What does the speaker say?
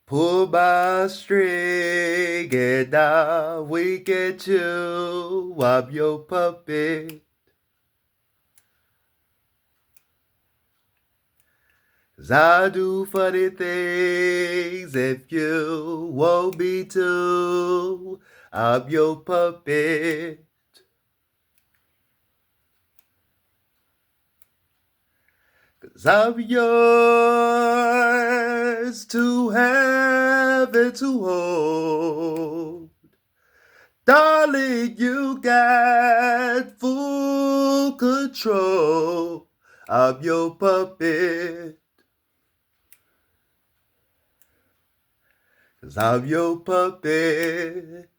Pull my string and now we get you. I'm your puppet. 'Cause I do funny things if you want me to. I'm your puppet. 'Cause I'm yours to have and to hold. Darling, you got full control. I'm your puppet. 'Cause I'm your puppet.